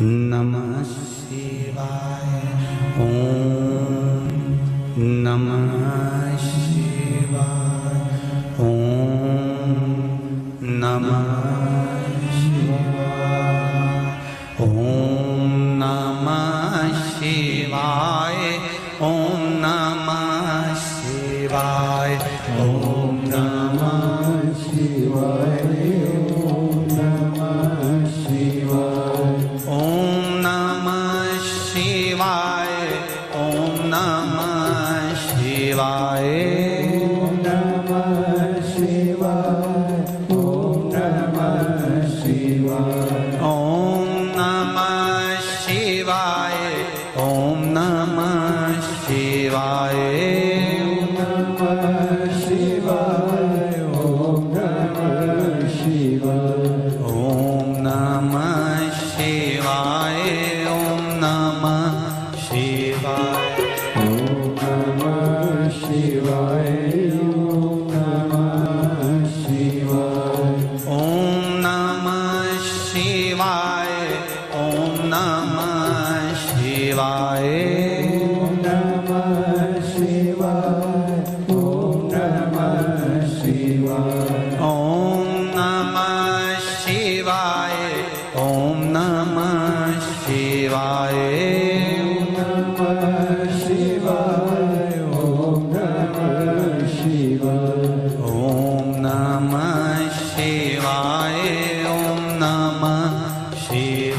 નમઃ શિવાય. ઓમ નમઃ શિવાય. ઓમ નમઃ શિવાય. ઓમ નમઃ શિવાય. ઓમ નમઃ શિવાય. ઓમ નમઃ શિવાય. ઓમ નમઃ શિવાય. ઓમ નમઃ શિવાય. ઓમ નમઃ શિવાય. ઓમ નમઃ શિવાય. ઓમ નમઃ શિવાય. ઓમ નમઃ શિવાય. ઓમ નમઃ શિવાય. ઓમ નમઃ શિવાય. ઓમ નમઃ શિવાય. ઓમ નમઃ શિવાય. ઓમ નમઃ શિવાય. ઓમ નમઃ શિવાય.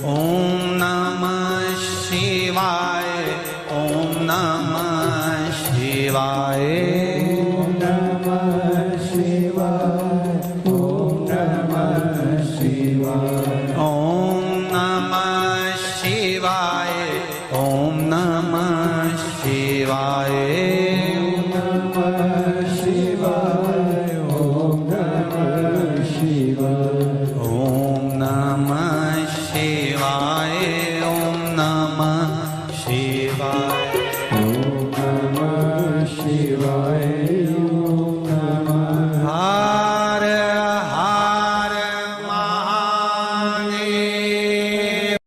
ઓમ નમઃ શિવાય. ઓમ નમઃ શિવાય.